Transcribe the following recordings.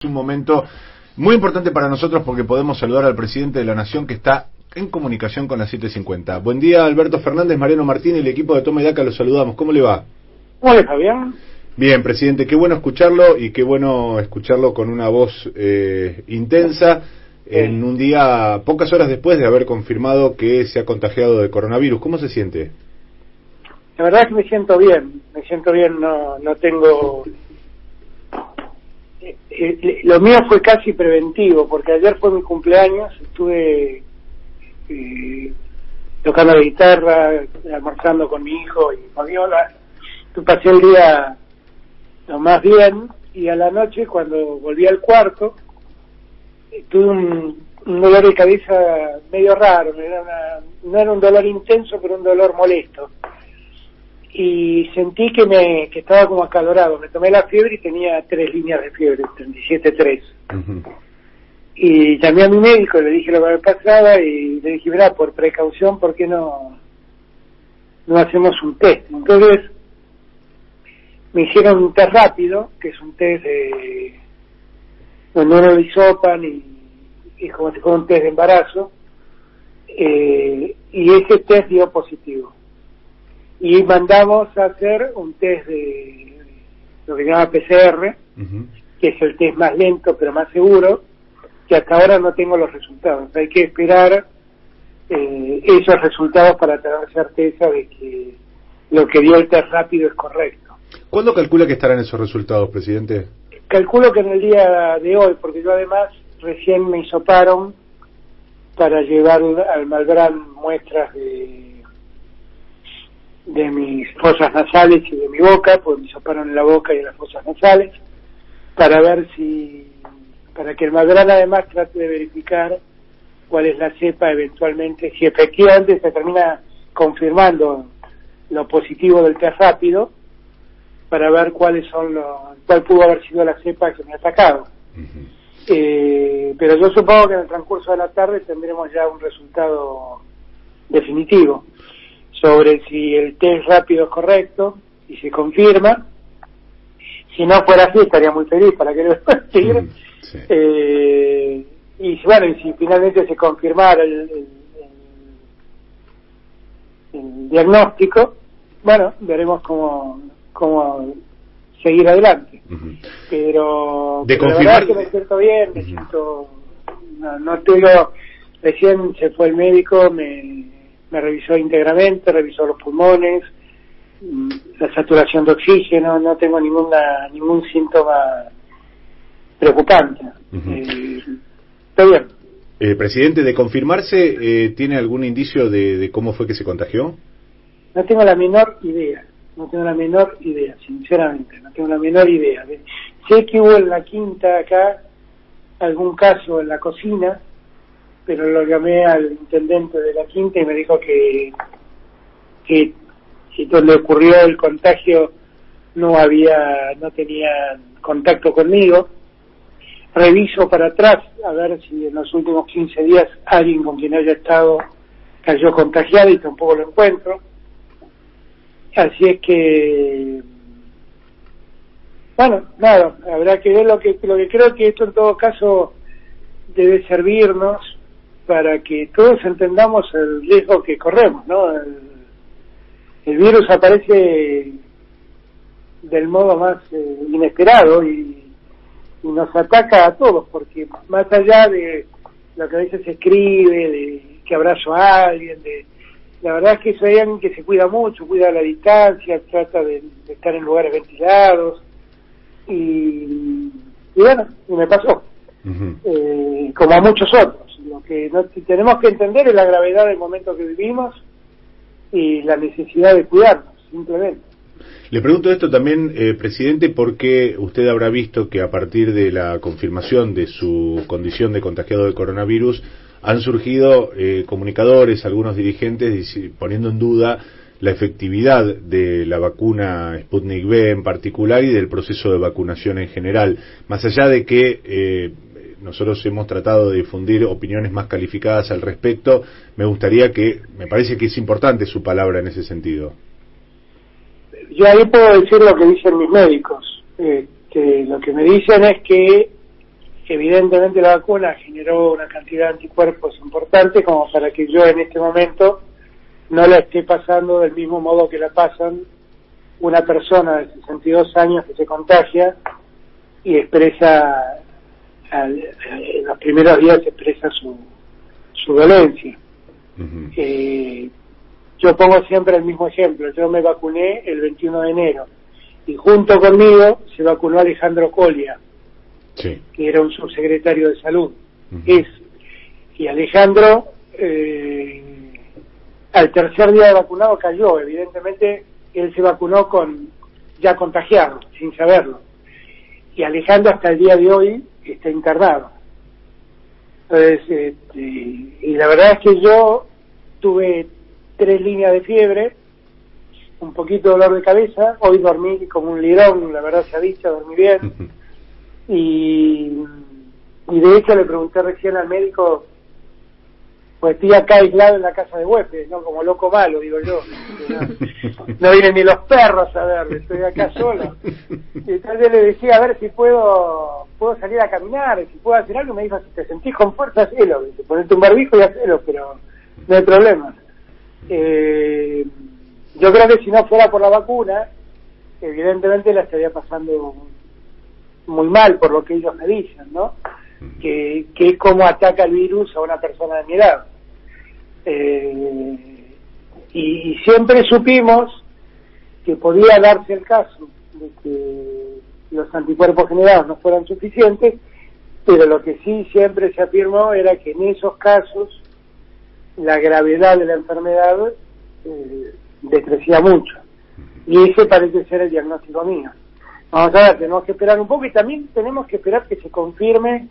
Es un momento muy importante para nosotros porque podemos saludar al presidente de la Nación que está en comunicación con las 7:50. Buen día, Alberto Fernández, Mariano Martín y el equipo de Toma y Daca, los saludamos. ¿Cómo le va? Hola, Fabián. Bien, presidente, qué bueno escucharlo y qué bueno escucharlo con una voz intensa en un día, pocas horas después de haber confirmado que se ha contagiado de coronavirus. ¿Cómo se siente? La verdad es que me siento bien, no tengo... lo mío fue casi preventivo, porque ayer fue mi cumpleaños, estuve tocando la guitarra, almorzando con mi hijo y Fabiola, pasé el día lo más bien, y a la noche cuando volví al cuarto, tuve un dolor de cabeza medio raro, no era un dolor intenso, pero un dolor molesto. Y sentí que estaba como acalorado. Me tomé la fiebre y tenía 3 líneas de fiebre, 37.3. Uh-huh. Y llamé a mi médico, le dije lo que me pasaba y le dije, mirá, por precaución, ¿por qué no hacemos un test? Entonces me hicieron un test rápido, que es un test donde uno lo hisopan y como si fuera un test de embarazo, y ese test dio positivo. Y mandamos a hacer un test de lo que se llama PCR, uh-huh, que es el test más lento pero más seguro, que hasta ahora no tengo los resultados. Hay que esperar esos resultados para tener certeza de que lo que dio el test rápido es correcto. ¿Cuándo calcula que estarán esos resultados, presidente? Calculo que en el día de hoy, porque yo además recién me hisoparon para llevar al Malbrán muestras de mis fosas nasales y de mi boca, pues me hisoparon en la boca y en las fosas nasales, para ver para que el Malbrán además trate de verificar cuál es la cepa eventualmente, si efectivamente se termina confirmando lo positivo del test rápido, para ver cuál pudo haber sido la cepa que me ha atacado. Uh-huh. Pero yo supongo que en el transcurso de la tarde tendremos ya un resultado definitivo sobre si el test rápido es correcto y se confirma. Si no fuera así estaría muy feliz, para que lo decir. Sí. Y bueno, y si finalmente se confirmara el diagnóstico, bueno, veremos cómo seguir adelante. Uh-huh. Pero la verdad es que me siento bien, me siento, no tengo, recién se fue el médico, me revisó íntegramente, revisó los pulmones, la saturación de oxígeno, no tengo ningún síntoma preocupante. Uh-huh. Estoy bien. Presidente, de confirmarse, ¿tiene algún indicio de cómo fue que se contagió? No tengo la menor idea, sinceramente, no tengo la menor idea. Sé que hubo en la quinta acá algún caso en la cocina, pero lo llamé al intendente de la quinta y me dijo que donde ocurrió el contagio no tenía contacto conmigo. Reviso para atrás a ver si en los últimos 15 días alguien con quien haya estado cayó contagiado y tampoco lo encuentro. Así es que, bueno, nada, habrá que ver lo que creo que esto en todo caso debe servirnos para que todos entendamos el riesgo que corremos, ¿no? El virus aparece del modo más inesperado y nos ataca a todos, porque más allá de lo que a veces se escribe, de que abrazo a alguien, la verdad es que soy alguien que se cuida mucho, cuida la distancia, trata de estar en lugares ventilados, y bueno, y me pasó. Uh-huh. Como a muchos otros. Lo que tenemos que entender es la gravedad del momento que vivimos y la necesidad de cuidarnos, simplemente. Le pregunto esto también, presidente, porque usted habrá visto que a partir de la confirmación de su condición de contagiado de coronavirus han surgido comunicadores, algunos dirigentes poniendo en duda la efectividad de la vacuna Sputnik V en particular y del proceso de vacunación en general, más allá de que nosotros hemos tratado de difundir opiniones más calificadas al respecto. Me parece que es importante su palabra en ese sentido. Yo ahí puedo decir lo que dicen mis médicos. Lo que me dicen es que evidentemente la vacuna generó una cantidad de anticuerpos importante como para que yo en este momento no la esté pasando del mismo modo que la pasan una persona de 62 años que se contagia y expresa, en los primeros días expresa su dolencia. Uh-huh. Yo pongo siempre el mismo ejemplo. Yo me vacuné el 21 de enero y junto conmigo se vacunó Alejandro Colia, sí, que era un subsecretario de salud. Uh-huh. Y Alejandro al tercer día de vacunado cayó. Evidentemente él se vacunó ya contagiado, sin saberlo. Y Alejandro hasta el día de hoy está internado. Entonces, y la verdad es que yo tuve 3 líneas de fiebre, un poquito de dolor de cabeza, hoy dormí como un lirón, la verdad se ha dicho, dormí bien. Uh-huh. Y de hecho le pregunté recién al médico, pues estoy acá aislado en la casa de huéspedes, ¿no? Como loco malo, digo yo. No vienen ni los perros a verme, estoy acá solo. Y entonces le decía, a ver si puedo salir a caminar, si puedo hacer algo. Me dijo, si te sentís con fuerza, hacelo. Ponete un barbijo y hacelo, pero no hay problema. Yo creo que si no fuera por la vacuna, evidentemente la estaría pasando muy mal, por lo que ellos me dicen, ¿no? Que es como ataca el virus a una persona de mi edad. Y siempre supimos que podía darse el caso de que los anticuerpos generados no fueran suficientes, pero lo que sí siempre se afirmó era que en esos casos la gravedad de la enfermedad decrecía mucho, y ese parece ser el diagnóstico mío. Vamos a ver, tenemos que esperar un poco y también tenemos que esperar que se confirme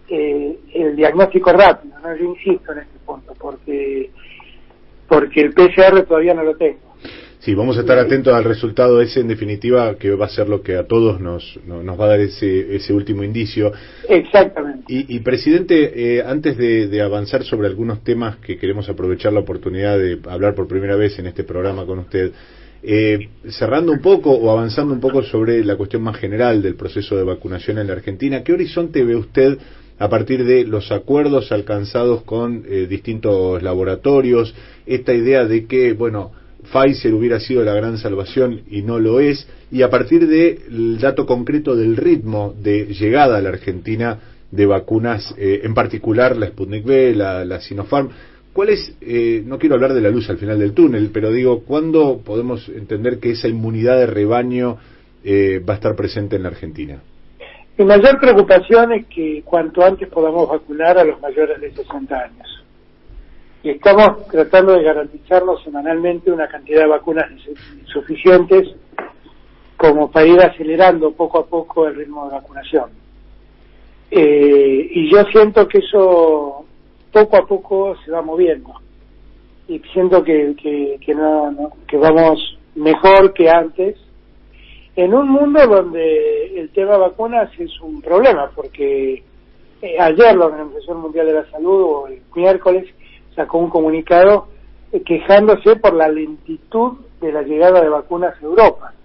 el diagnóstico rápido, ¿no? Yo insisto en este punto, porque el PCR todavía no lo tengo. Sí, vamos a estar atentos al resultado ese, en definitiva, que va a ser lo que a todos nos va a dar ese último indicio. Exactamente. Y presidente, antes de avanzar sobre algunos temas que queremos aprovechar la oportunidad de hablar por primera vez en este programa con usted, cerrando un poco o avanzando un poco sobre la cuestión más general del proceso de vacunación en la Argentina, ¿qué horizonte ve usted a partir de los acuerdos alcanzados con distintos laboratorios, esta idea de que, bueno, Pfizer hubiera sido la gran salvación y no lo es, y a partir del dato concreto del ritmo de llegada a la Argentina de vacunas, en particular la Sputnik V, la Sinopharm? ¿Cuál es, no quiero hablar de la luz al final del túnel, pero digo, ¿cuándo podemos entender que esa inmunidad de rebaño va a estar presente en la Argentina? Mi mayor preocupación es que cuanto antes podamos vacunar a los mayores de 60 años. Y estamos tratando de garantizarnos semanalmente una cantidad de vacunas suficientes como para ir acelerando poco a poco el ritmo de vacunación. Y yo siento que eso poco a poco se va moviendo. Y siento que vamos mejor que antes, en un mundo donde el tema vacunas es un problema, porque ayer la Organización Mundial de la Salud, o el miércoles, sacó un comunicado quejándose por la lentitud de la llegada de vacunas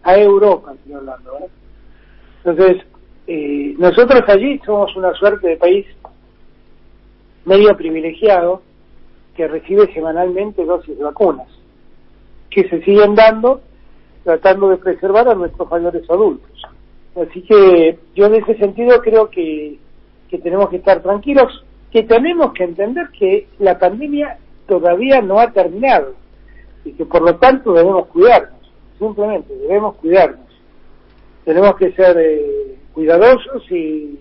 a Europa estoy hablando, ¿verdad? Entonces, nosotros allí somos una suerte de país medio privilegiado que recibe semanalmente dosis de vacunas, que se siguen dando tratando de preservar a nuestros mayores adultos. Así que yo en ese sentido creo que tenemos que estar tranquilos, que tenemos que entender que la pandemia todavía no ha terminado y que por lo tanto debemos cuidarnos, simplemente debemos cuidarnos. Tenemos que ser cuidadosos y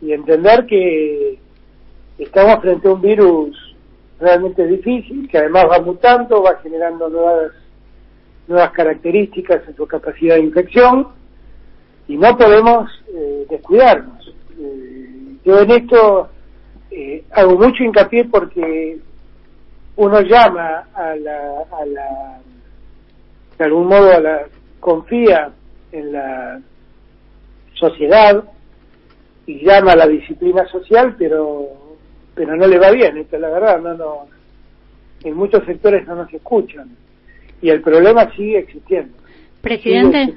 entender que estamos frente a un virus realmente difícil, que además va mutando, va generando nuevas características en su capacidad de infección, y no podemos descuidarnos. Yo en esto hago mucho hincapié porque uno llama de algún modo confía en la sociedad y llama a la disciplina social, pero no le va bien, esta es la verdad, no, en muchos sectores no nos escuchan y el problema sigue existiendo. Presidente.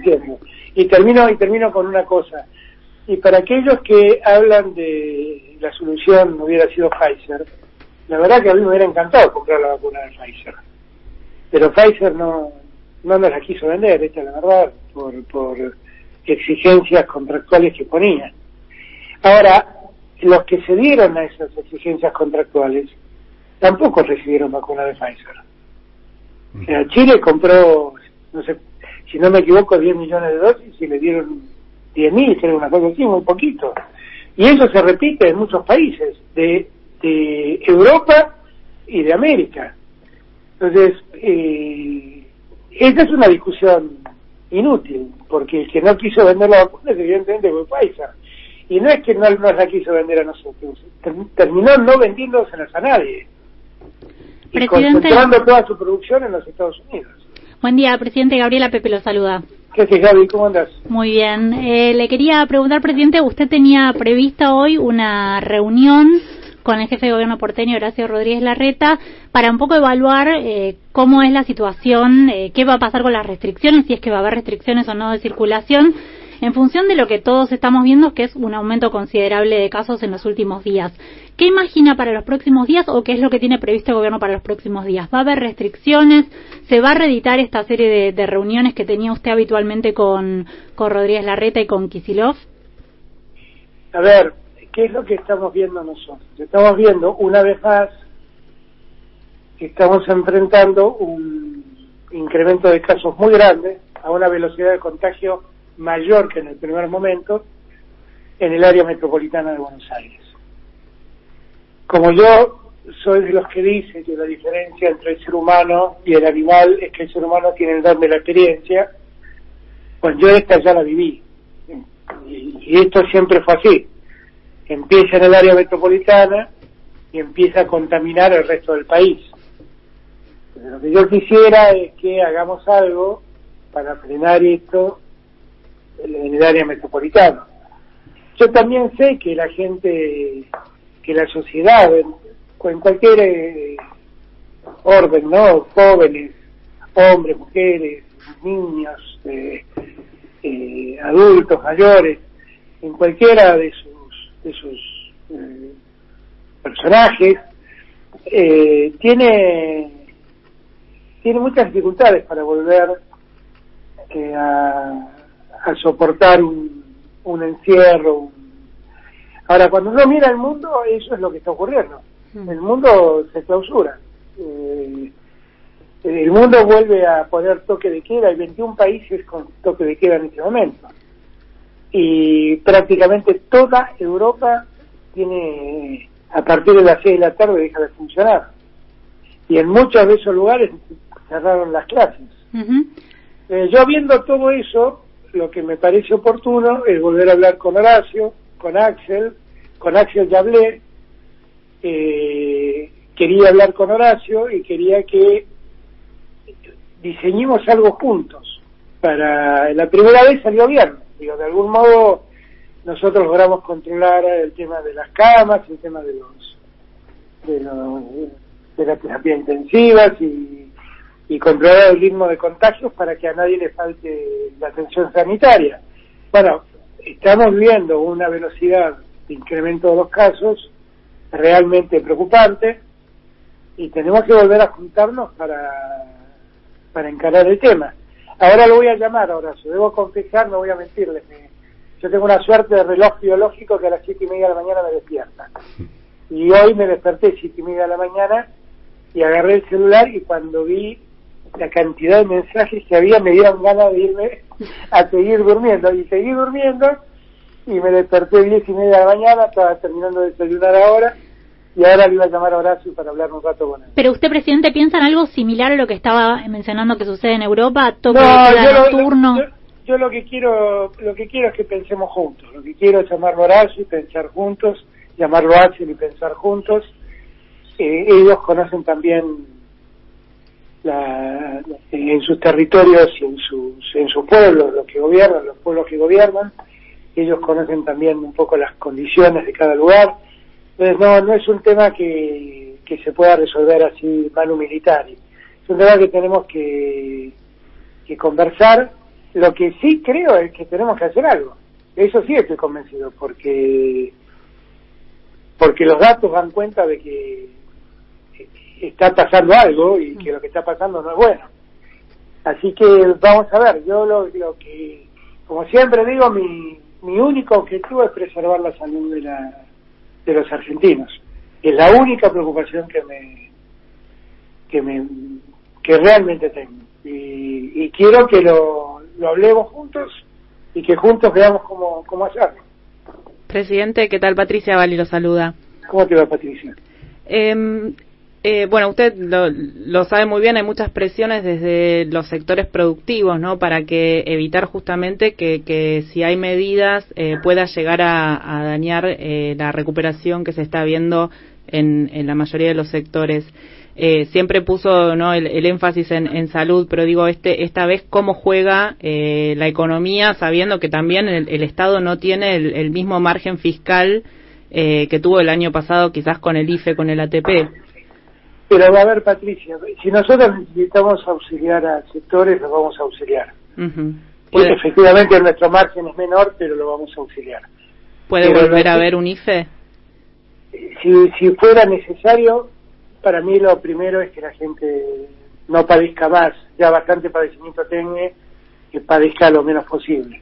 Y termino con una cosa. Y para aquellos que hablan de la solución hubiera sido Pfizer, la verdad que a mí me hubiera encantado comprar la vacuna de Pfizer. Pero Pfizer no nos la quiso vender, esta es la verdad, por exigencias contractuales que ponía. Ahora, los que se dieron a esas exigencias contractuales tampoco recibieron vacuna de Pfizer. O sea, Chile compró, no sé, si no me equivoco, 10 millones de dosis y le dieron 10.000, que era una cosa así, muy poquito. Y eso se repite en muchos países de Europa y de América. Entonces, esta es una discusión inútil, porque el que no quiso vender la vacuna evidentemente fue Pfizer. Y no es que no nos la quiso vender a nosotros, terminó no vendiéndoselas a nadie. Y concentrando toda su producción en los Estados Unidos. Buen día, presidente. Gabriela Pepe lo saluda. ¿Qué haces, Gaby? ¿Cómo andás? Muy bien. Le quería preguntar, presidente, usted tenía prevista hoy una reunión con el jefe de gobierno porteño, Horacio Rodríguez Larreta, para un poco evaluar cómo es la situación, qué va a pasar con las restricciones, si es que va a haber restricciones o no de circulación, en función de lo que todos estamos viendo, que es un aumento considerable de casos en los últimos días. ¿Qué imagina para los próximos días o qué es lo que tiene previsto el gobierno para los próximos días? ¿Va a haber restricciones? ¿Se va a reeditar esta serie de reuniones que tenía usted habitualmente con Rodríguez Larreta y con Kicillof? A ver, ¿qué es lo que estamos viendo nosotros? Estamos viendo, una vez más, que estamos enfrentando un incremento de casos muy grande, a una velocidad de contagio mayor que en el primer momento, en el área metropolitana de Buenos Aires. Como yo soy de los que dicen que la diferencia entre el ser humano y el animal es que el ser humano tiene el don de la experiencia, pues yo esta ya la viví. Y esto siempre fue así. Empieza en el área metropolitana y empieza a contaminar el resto del país. Pero lo que yo quisiera es que hagamos algo para frenar esto en el área metropolitana. Yo también sé que la gente, que la sociedad, en cualquier orden, ¿no? Jóvenes, hombres, mujeres, niños, adultos, mayores, en cualquiera de sus personajes, tiene muchas dificultades para volver a soportar un encierro. Ahora, cuando uno mira el mundo, eso es lo que está ocurriendo. El mundo se clausura. El mundo vuelve a poner toque de queda. Hay 21 países con toque de queda en este momento. Y prácticamente toda Europa tiene, a partir de las 6 de la tarde, deja de funcionar. Y en muchos de esos lugares cerraron las clases. Yo viendo todo eso, lo que me parece oportuno es volver a hablar con Horacio, con Axel ya hablé, quería hablar con Horacio y quería que diseñemos algo juntos. Para la primera vez salió bien, digo, de algún modo nosotros logramos controlar el tema de las camas, el tema de la terapia intensivas y controlar el ritmo de contagios para que a nadie le falte la atención sanitaria. Bueno, estamos viendo una velocidad de incremento de los casos realmente preocupante y tenemos que volver a juntarnos para encarar el tema. Ahora lo voy a llamar a Horacio, debo confesar, no voy a mentirles, yo tengo una suerte de reloj biológico que a las 7:30 de la mañana me despierta. Y hoy me desperté 7:30 de la mañana y agarré el celular y cuando vi la cantidad de mensajes que había me dieron ganas de irme a seguir durmiendo. Y seguí durmiendo y me desperté 10:30 de la mañana, estaba terminando de desayunar ahora y ahora le iba a llamar a Horacio para hablar un rato con él. Pero usted, presidente, ¿piensa en algo similar a lo que estaba mencionando que sucede en Europa? ¿Toque de queda nocturno? Yo lo que quiero es que pensemos juntos. Lo que quiero es llamarlo a Horacio y pensar juntos, llamarlo a Axel y pensar juntos. Ellos conocen también en sus territorios y en sus pueblos, los pueblos que gobiernan, ellos conocen también un poco las condiciones de cada lugar. Entonces no es un tema que se pueda resolver así manu militar, es un tema que tenemos que conversar. Lo que sí creo es que tenemos que hacer algo. Eso sí estoy convencido, porque los datos dan cuenta de que está pasando algo y que lo que está pasando no es bueno. Así que vamos a ver, yo lo que, como siempre digo, mi único objetivo es preservar la salud de los argentinos. Es la única preocupación que realmente tengo. Y quiero que lo hablemos juntos y que juntos veamos cómo hacerlo. Presidente, ¿qué tal? Patricia Valli lo saluda. ¿Cómo te va, Patricia? Bueno, usted lo sabe muy bien, hay muchas presiones desde los sectores productivos, ¿no? Para que evitar justamente que si hay medidas pueda llegar a dañar la recuperación que se está viendo en la mayoría de los sectores. Siempre puso, ¿no?, el énfasis en salud, pero digo, esta vez cómo juega la economía, sabiendo que también el Estado no tiene el mismo margen fiscal que tuvo el año pasado, quizás con el IFE, con el ATP. Pero a ver, Patricia, si nosotros necesitamos auxiliar a sectores, los vamos a auxiliar. Efectivamente nuestro margen es menor, pero lo vamos a auxiliar. ¿Puede volver a haber un IFE? Si fuera necesario, para mí lo primero es que la gente no padezca más. Ya bastante padecimiento tiene, que padezca lo menos posible.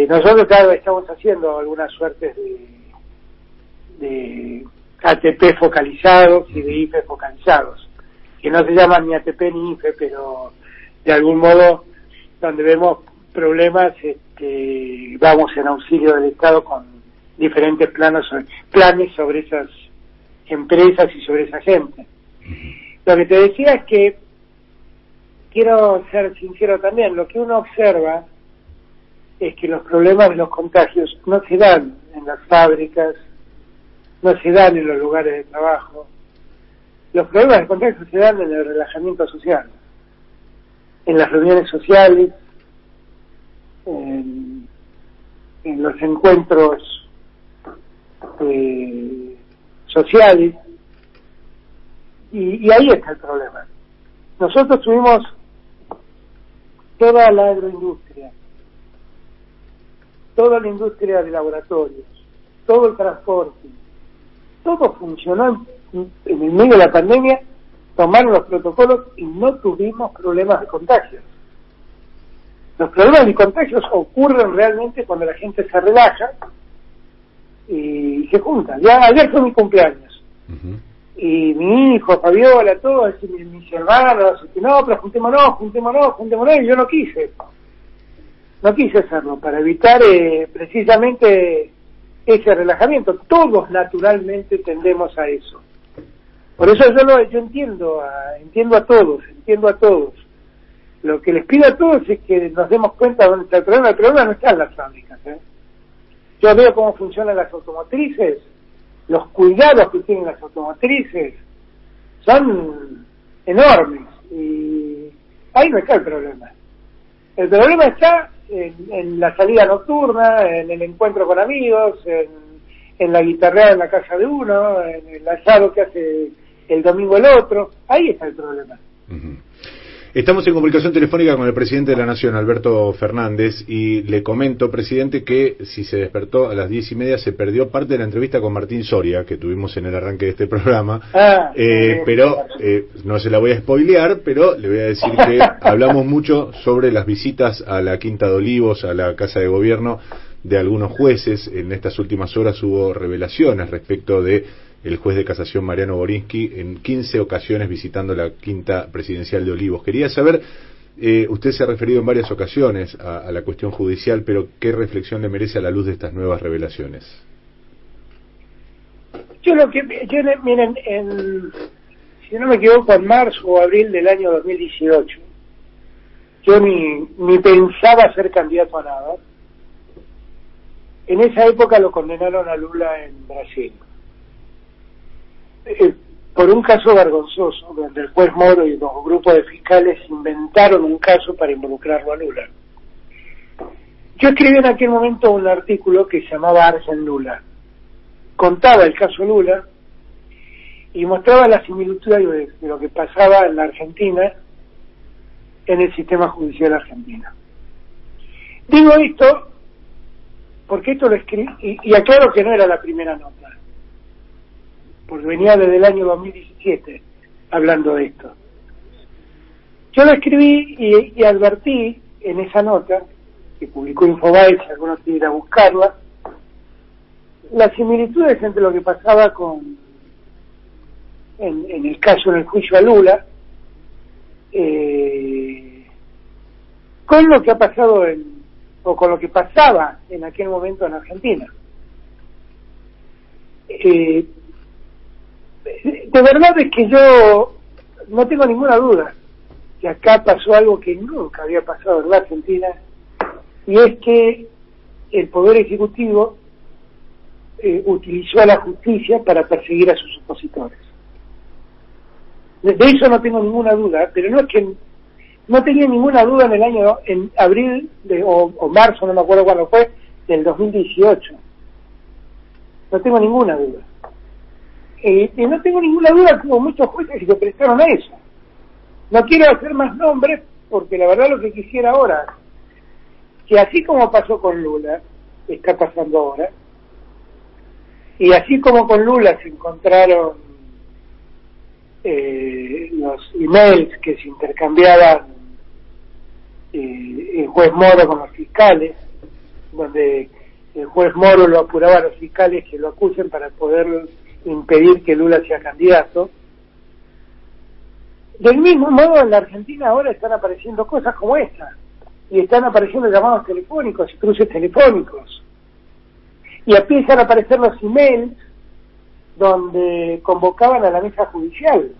Nosotros cada vez estamos haciendo algunas suertes de ATP focalizados y de IFE focalizados, que no se llaman ni ATP ni IFE, pero de algún modo donde vemos problemas vamos en auxilio del Estado con diferentes planes sobre esas empresas y sobre esa gente. Lo que te decía es que quiero ser sincero también, lo que uno observa es que los problemas de los contagios no se dan en las fábricas, no se dan en los lugares de trabajo. Los problemas de contagio se dan en el relajamiento social, en las reuniones sociales, en los encuentros sociales, y ahí está el problema. Nosotros tuvimos toda la agroindustria, toda la industria de laboratorios, todo el transporte, todo funcionó en el medio de la pandemia, tomaron los protocolos y no tuvimos problemas de contagios. Los problemas de contagios ocurren realmente cuando la gente se relaja y se junta. Ayer fue mi cumpleaños. Y mi hijo, Fabiola, todos mis hermanos, no, pero juntémonos, y yo no quise hacerlo, para evitar precisamente ese relajamiento. Todos naturalmente tendemos a eso. Por eso yo entiendo a todos. Lo que les pido a todos es que nos demos cuenta de dónde está el problema. El problema no está en las fábricas. Yo veo cómo funcionan las automotrices, los cuidados que tienen las automotrices son enormes, y ahí no está el problema. El problema está en la salida nocturna, en el encuentro con amigos, en la guitarreada en la casa de uno, en el asado que hace el domingo el otro. Ahí está el problema. Estamos en comunicación telefónica con el presidente de la Nación, Alberto Fernández, y le comento, presidente, que si se despertó a las 10:30 se perdió parte de la entrevista con Martín Soria, que tuvimos en el arranque de este programa, pero no se la voy a spoilear, pero le voy a decir que hablamos mucho sobre las visitas a la Quinta de Olivos, a la Casa de Gobierno de algunos jueces. En estas últimas horas hubo revelaciones respecto de el juez de casación Mariano Borinsky en 15 ocasiones visitando la Quinta Presidencial de Olivos. Quería saber, usted se ha referido en varias ocasiones a la cuestión judicial, pero ¿qué reflexión le merece a la luz de estas nuevas revelaciones? Miren, si no me equivoco, en marzo o abril del año 2018, yo ni pensaba ser candidato a nada. En esa época lo condenaron a Lula en Brasil. Por un caso vergonzoso, donde el juez Moro y los grupos de fiscales inventaron un caso para involucrarlo a Lula. Yo escribí en aquel momento un artículo que se llamaba Argen Lula. Contaba el caso Lula y mostraba la similitud de lo que pasaba en la Argentina en el sistema judicial argentino. Digo esto porque esto lo escribí, y aclaro que no era la primera nota, porque venía desde el año 2017 hablando de esto. Yo lo escribí y advertí en esa nota, que publicó Infobae, si alguno quiere ir a buscarla, las similitudes entre lo que pasaba en el caso, en el juicio a Lula, con lo que ha pasado o con lo que pasaba en aquel momento en Argentina. De verdad es que yo no tengo ninguna duda que acá pasó algo que nunca había pasado en la Argentina, y es que el Poder Ejecutivo utilizó a la justicia para perseguir a sus opositores. De eso no tengo ninguna duda, pero no es que no tenía ninguna duda en abril o marzo, no me acuerdo cuándo fue, del 2018. No tengo ninguna duda. Y no tengo ninguna duda que hubo muchos jueces que se prestaron a eso. No quiero hacer más nombres, porque la verdad lo que quisiera ahora, que así como pasó con Lula, está pasando ahora, y así como con Lula se encontraron los emails que se intercambiaban el juez Moro con los fiscales, donde el juez Moro lo apuraba a los fiscales que lo acusen para poder impedir que Lula sea candidato. Del mismo modo, en la Argentina ahora están apareciendo cosas como esta, y están apareciendo llamados telefónicos y cruces telefónicos, y empiezan a aparecer los emails donde convocaban a la mesa judicial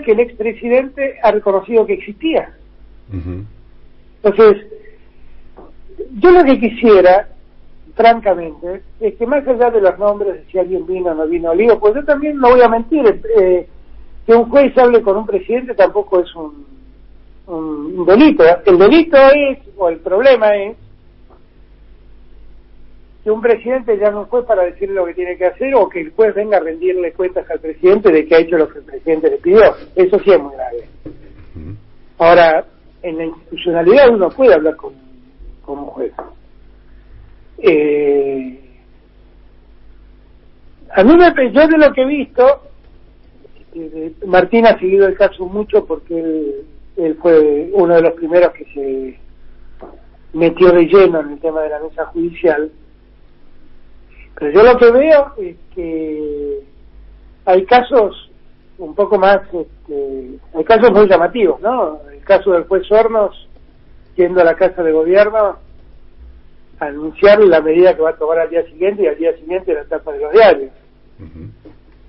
que el expresidente ha reconocido que existía. Uh-huh. Entonces, yo lo que quisiera, francamente, es que más allá de los nombres, de si alguien vino o no vino, digo, pues yo también no voy a mentir, que un juez hable con un presidente tampoco es un delito. El delito es, o el problema es, que un presidente llame a un juez para decirle lo que tiene que hacer, o que el juez venga a rendirle cuentas al presidente de que ha hecho lo que el presidente le pidió. Eso sí es muy grave. Ahora, en la institucionalidad uno puede hablar con un juez. A mí yo de lo que he visto, Martín ha seguido el caso mucho porque él fue uno de los primeros que se metió de lleno en el tema de la mesa judicial. Pero yo lo que veo es que hay casos un poco más, hay casos muy llamativos, ¿no? El caso del juez Hornos yendo a la Casa de Gobierno a anunciar la medida que va a tomar al día siguiente, y al día siguiente la tapa de los diarios. Uh-huh.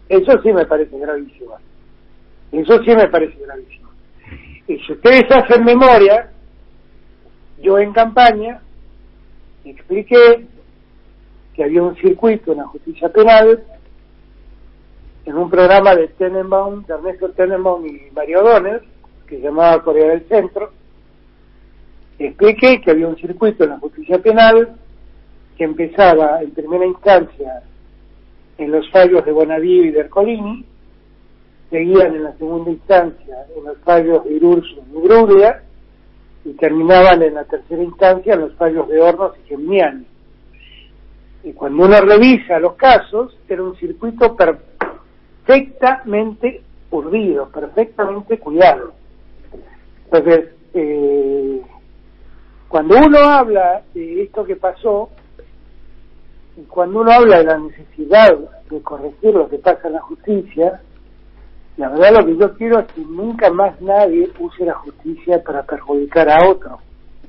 Eso sí me parece gravísimo. Y si ustedes hacen memoria, yo en campaña expliqué que había un circuito en la justicia penal, en un programa de Tenenbaum, de Ernesto Tenenbaum y Mario Donner, que se llamaba Corea del Centro. Expliqué que había un circuito en la justicia penal que empezaba en primera instancia en los fallos de Bonadío y de Ercolini, seguían en la segunda instancia en los fallos de Irursun y Bruglia, y terminaban en la tercera instancia en los fallos de Hornos y Gemniani. Y cuando uno revisa los casos, era un circuito perfectamente urdido, perfectamente cuidado. Entonces, cuando uno habla de esto que pasó, y cuando uno habla de la necesidad de corregir lo que pasa en la justicia, la verdad lo que yo quiero es que nunca más nadie use la justicia para perjudicar a otro.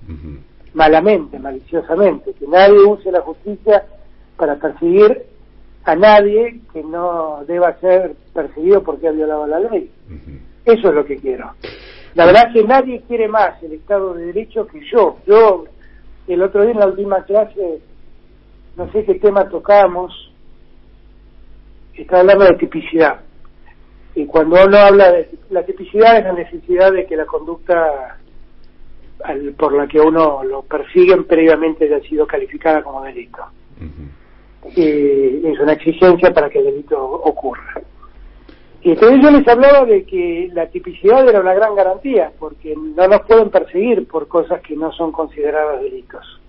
Uh-huh. Malamente, maliciosamente, que nadie use la justicia para perseguir a nadie que no deba ser perseguido porque ha violado la ley. Uh-huh. Eso es lo que quiero. La verdad es que nadie quiere más el Estado de Derecho que yo. Yo, el otro día en la última clase, no sé qué tema tocamos, estaba hablando de tipicidad. Y cuando uno habla de la tipicidad, es la necesidad de que la conducta por la que uno lo persiguen previamente haya sido calificada como delito. Uh-huh. Es una exigencia para que el delito ocurra. Y entonces yo les hablaba de que la tipicidad era una gran garantía, porque no nos pueden perseguir por cosas que no son consideradas delitos.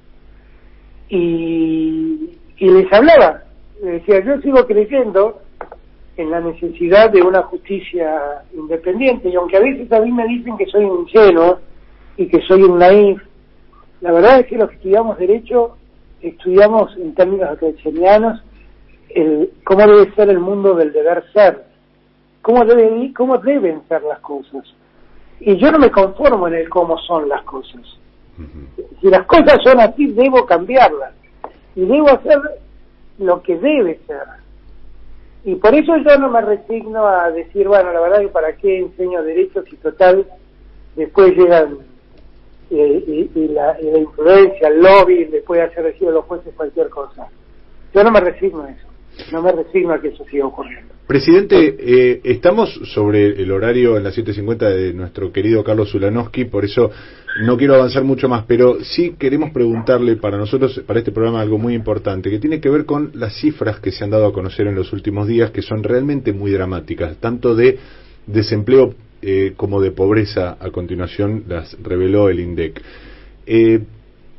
y les hablaba, les decía, yo sigo creyendo en la necesidad de una justicia independiente, y aunque a veces a mí me dicen que soy un ingenuo y que soy un naif, la verdad es que los que estudiamos Derecho, estudiamos en términos atensenianos cómo debe ser el mundo del deber ser, cómo deben ser las cosas. Y yo no me conformo en el cómo son las cosas. Si las cosas son así, debo cambiarlas. Y debo hacer lo que debe ser. Y por eso yo no me resigno a decir, bueno, la verdad que para qué enseño Derecho si total después llegan y la influencia, el lobby, le puede hacer decir a los jueces cualquier cosa. Yo no me resigno a eso. No me resigno a que eso siga ocurriendo. Presidente, estamos sobre el horario en las 7:50 de nuestro querido Carlos Ulanowski, por eso no quiero avanzar mucho más, pero sí queremos preguntarle para nosotros, para este programa, algo muy importante, que tiene que ver con las cifras que se han dado a conocer en los últimos días, que son realmente muy dramáticas, tanto de desempleo como de pobreza. A continuación las reveló el INDEC.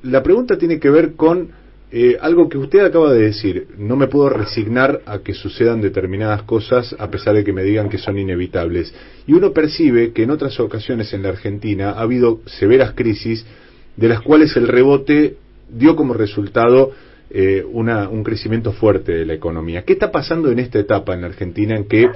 La pregunta tiene que ver con algo que usted acaba de decir: no me puedo resignar a que sucedan determinadas cosas a pesar de que me digan que son inevitables. Y uno percibe que en otras ocasiones en la Argentina ha habido severas crisis de las cuales el rebote dio como resultado un crecimiento fuerte de la economía. ¿Qué está pasando en esta etapa en la Argentina en que,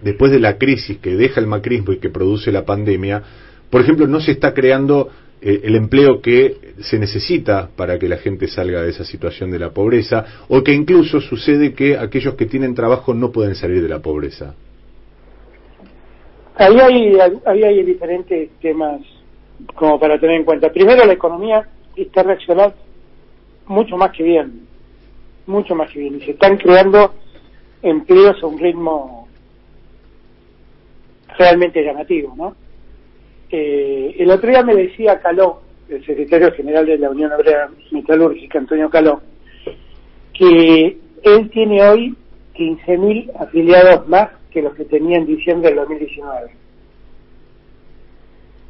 después de la crisis que deja el macrismo y que produce la pandemia, por ejemplo, no se está creando el empleo que se necesita para que la gente salga de esa situación de la pobreza, o que incluso sucede que aquellos que tienen trabajo no pueden salir de la pobreza? Ahí hay diferentes temas como para tener en cuenta. Primero, la economía está reaccionando mucho más que bien, y se están creando empleos a un ritmo realmente llamativo, ¿no? El otro día me decía Caló, el secretario general de la Unión Obrera Metalúrgica, Antonio Caló, que él tiene hoy 15.000 afiliados más que los que tenía en diciembre del 2019.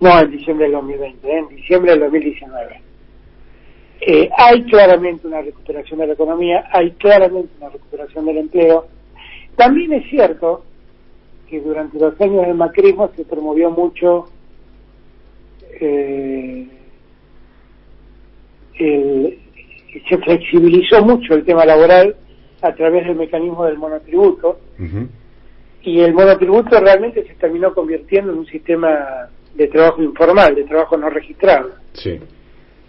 No, en diciembre del 2020, en diciembre del 2019. Hay claramente una recuperación de la economía, hay claramente una recuperación del empleo. También es cierto que durante los años del macrismo se promovió mucho se flexibilizó mucho el tema laboral a través del mecanismo del monotributo. Uh-huh. Y el monotributo realmente se terminó convirtiendo en un sistema de trabajo informal, de trabajo no registrado. Sí.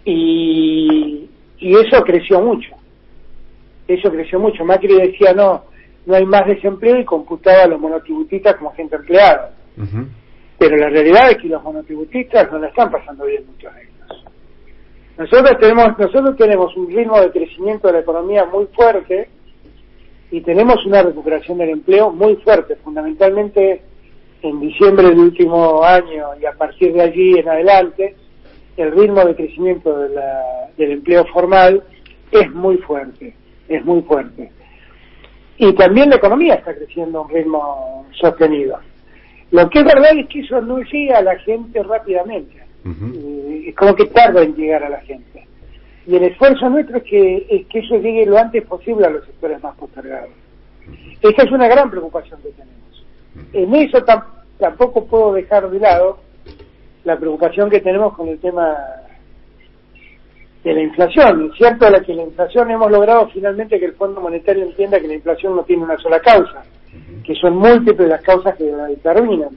Y eso creció mucho. Macri decía no hay más desempleo, y computaba a los monotributistas como gente empleada. Uh-huh. Pero la realidad es que los monotributistas no la están pasando bien, muchos de ellos. Nosotros tenemos un ritmo de crecimiento de la economía muy fuerte y tenemos una recuperación del empleo muy fuerte, fundamentalmente en diciembre del último año y a partir de allí en adelante. El ritmo de crecimiento del empleo formal es muy fuerte. Y también la economía está creciendo a un ritmo sostenido. Lo que es verdad es que eso no llega a la gente rápidamente. Uh-huh. Es como que tarda en llegar a la gente. Y el esfuerzo nuestro es que eso llegue lo antes posible a los sectores más postergados. Uh-huh. Esa es una gran preocupación que tenemos. Uh-huh. En eso tampoco puedo dejar de lado la preocupación que tenemos con el tema de la inflación. Es cierto que la inflación hemos logrado finalmente que el Fondo Monetario entienda que la inflación no tiene una sola causa, que son múltiples las causas que la determinan.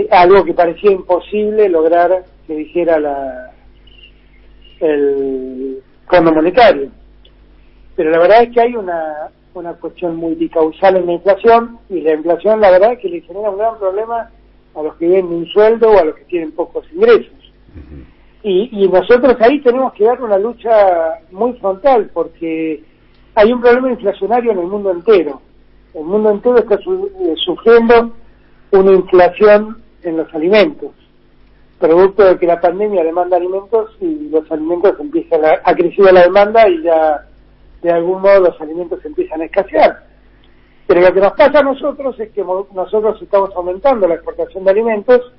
Algo que parecía imposible lograr que dijera el Fondo Monetario. Pero la verdad es que hay una cuestión multicausal en la inflación, y la inflación la verdad es que le genera un gran problema a los que viven un sueldo o a los que tienen pocos ingresos. Uh-huh. Y nosotros ahí tenemos que dar una lucha muy frontal, porque hay un problema inflacionario en el mundo entero. El mundo entero está sufriendo una inflación en los alimentos, producto de que la pandemia demanda alimentos y los alimentos empiezan a crecer la demanda, y ya de algún modo los alimentos empiezan a escasear. Pero lo que nos pasa a nosotros es que nosotros estamos aumentando la exportación de alimentos,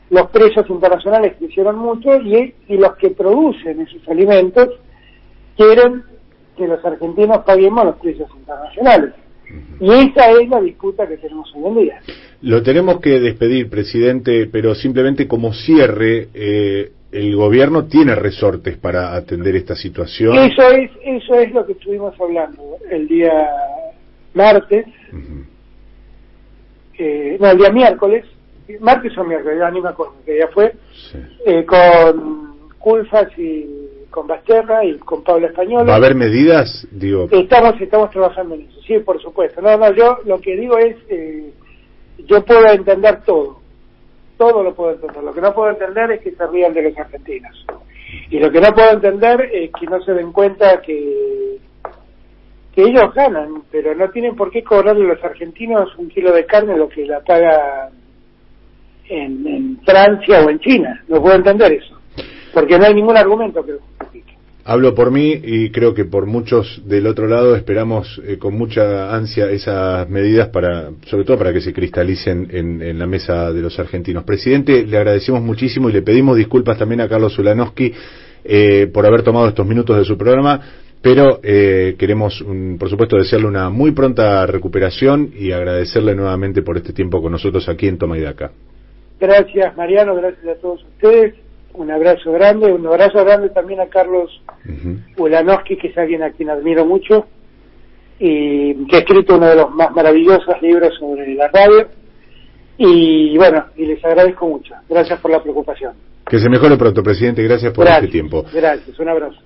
los precios internacionales crecieron mucho, y los que producen esos alimentos quieren que los argentinos paguemos los precios internacionales. Y esa es la disputa que tenemos hoy en día. Lo tenemos que despedir, presidente, pero simplemente como cierre, el gobierno tiene resortes para atender esta situación. Eso es lo que estuvimos hablando el día martes, el día miércoles, martes o miércoles, ya ni me acuerdo, que ya fue, sí. Con Culfas y con Basterra y con Pablo Español. ¿Va a haber medidas? Digo. Estamos trabajando en eso, sí, por supuesto. No, yo lo que digo es, yo puedo entender todo lo puedo entender. Lo que no puedo entender es que se rían de los argentinos. Y lo que no puedo entender es que no se den cuenta que ellos ganan, pero no tienen por qué cobrarle a los argentinos un kilo de carne lo que la paga en Francia o en China. No puedo entender eso, porque no hay ningún argumento que lo justifique. Hablo por mí y creo que por muchos del otro lado esperamos con mucha ansia esas medidas sobre todo para que se cristalicen en la mesa de los argentinos. Presidente, le agradecemos muchísimo y le pedimos disculpas también a Carlos Ulanowski por haber tomado estos minutos de su programa, pero queremos, por supuesto, desearle una muy pronta recuperación y agradecerle nuevamente por este tiempo con nosotros aquí en Toma y Daca. Gracias, Mariano, gracias a todos ustedes. Un abrazo grande también a Carlos Ulanowski, que es alguien a quien admiro mucho y que ha escrito uno de los más maravillosos libros sobre la radio. Y bueno, y les agradezco mucho. Gracias por la preocupación. Que se mejore pronto, presidente. Gracias por este tiempo. Gracias, un abrazo.